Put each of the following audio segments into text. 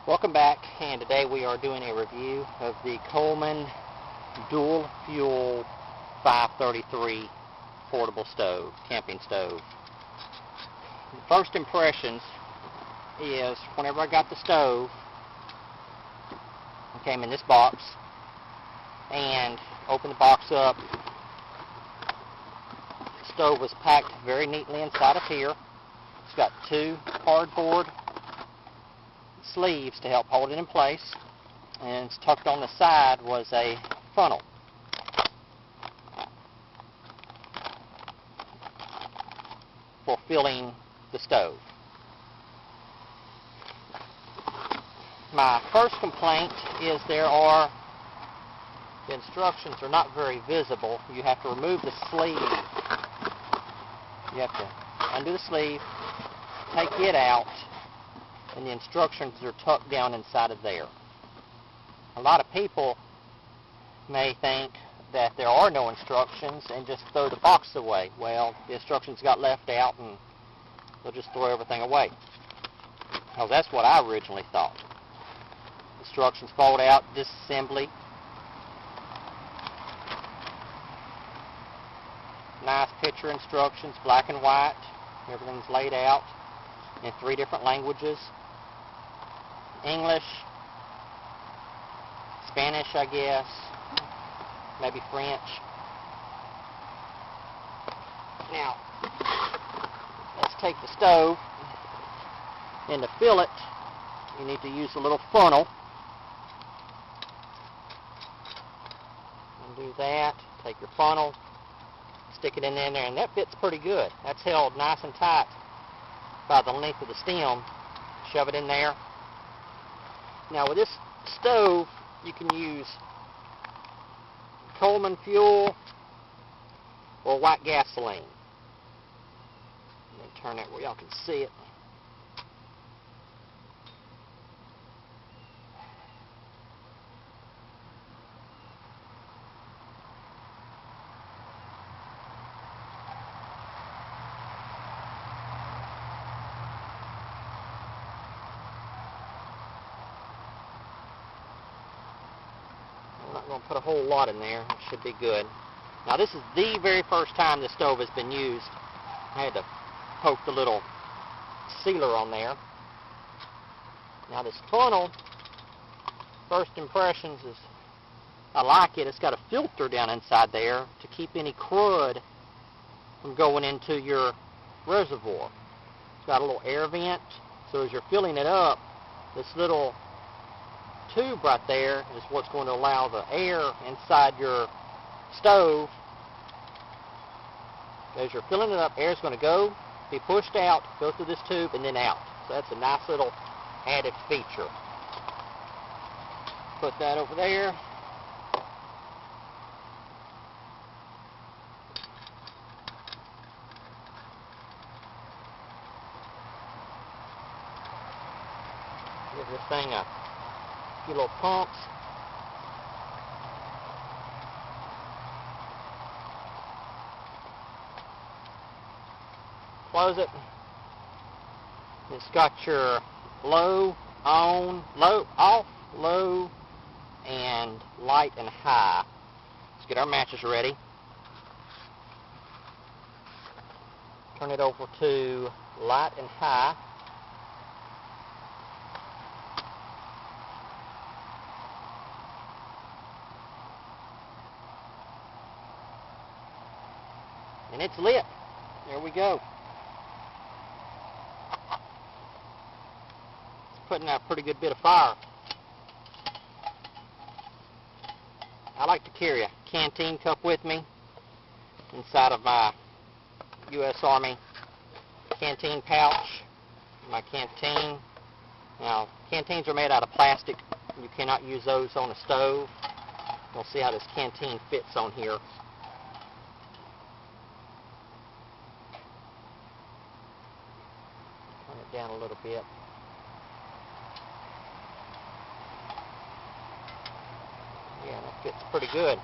Welcome back, and today we are doing a review of the Colman dual fuel 533 portable stove, camping stove. The first impressions is whenever I got the stove, it came in this box, and opened the box up. The stove was packed very neatly inside of here. It's got two cardboard sleeves to help hold it in place, and it's tucked on the side was a funnel. For filling the stove. My first complaint is the instructions are not very visible. You have to remove the sleeve. You have to undo the sleeve, take it out, and the instructions are tucked down inside of there. A lot of people may think that there are no instructions and just throw the box away. Well, the instructions got left out and they'll just throw everything away. Because that's what I originally thought. Instructions fold out, disassembly. Nice picture instructions, black and white. Everything's laid out in 3 different languages. English, Spanish, I guess, maybe French. Now, let's take the stove, and to fill it, you need to use a little funnel. Undo that, take your funnel, stick it in there, and that fits pretty good. That's held nice and tight by the length of the stem. Shove it in there. Now with this stove, you can use Coleman Fuel or white gasoline. Let me turn that where y'all can see it. I'm not going to put a whole lot in there. It should be good. Now this is the very first time this stove has been used. I had to poke the little sealer on there. Now this funnel, first impressions is I like it. It's got a filter down inside there to keep any crud from going into your reservoir. It's got a little air vent, so as you're filling it up, this little tube right there is what's going to allow the air inside your stove. As you're filling it up, air is going to go, be pushed out, go through this tube, and then out. So that's a nice little added feature. Put that over there. Give this thing a few little pumps. Close it. It's got your low, on, low, off, low, and light and high. Let's get our matches ready. Turn it over to light and high. And it's lit. There we go. It's putting out a pretty good bit of fire. I like to carry a canteen cup with me inside of my U.S. Army canteen pouch. My canteen. Now, canteens are made out of plastic. You cannot use those on a stove. You'll see how this canteen fits on here. Turn it down a little bit. Yeah, that fits pretty good.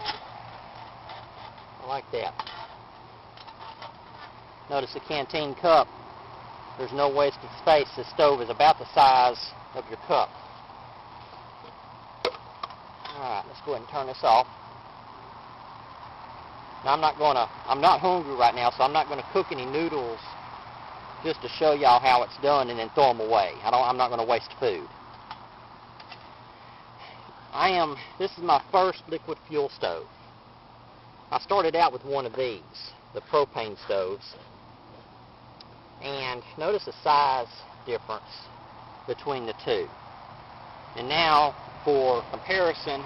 I like that. Notice the canteen cup. There's no wasted space. The stove is about the size of your cup. Alright, let's go ahead and turn this off. Now I'm not hungry right now, so I'm not going to cook any noodles just to show y'all how it's done and then throw them away. I'm not going to waste food. This is my first liquid fuel stove. I started out with one of these, the propane stoves, and notice the size difference between the two. And now, for comparison,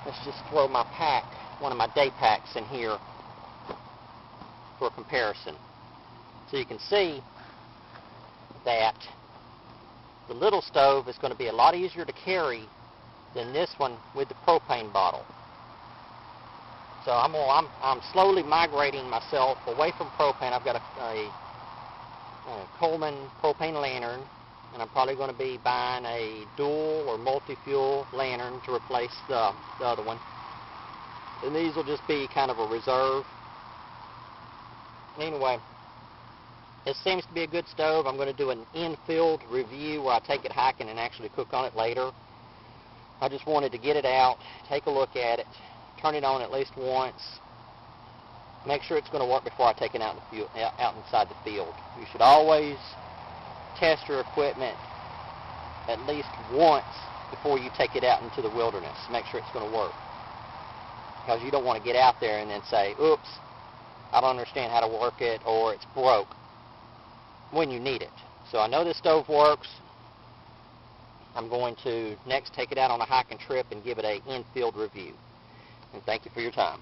let's just throw my pack, one of my day packs in here for comparison. So you can see that the little stove is going to be a lot easier to carry than this one with the propane bottle. So I'm slowly migrating myself away from propane. I've got a Colman propane lantern, and I'm probably going to be buying a dual or multi-fuel lantern to replace the other one. And these will just be kind of a reserve. Anyway, it seems to be a good stove. I'm going to do an in-field review where I take it hiking and actually cook on it later. I just wanted to get it out, take a look at it, turn it on at least once, make sure it's going to work before I take it out inside the field. You should always test your equipment at least once before you take it out into the wilderness. Make sure it's going to work. Because you don't want to get out there and then say, oops, I don't understand how to work it, or it's broke, when you need it. So I know this stove works. I'm going to next take it out on a hiking trip and give it an in-field review. And thank you for your time.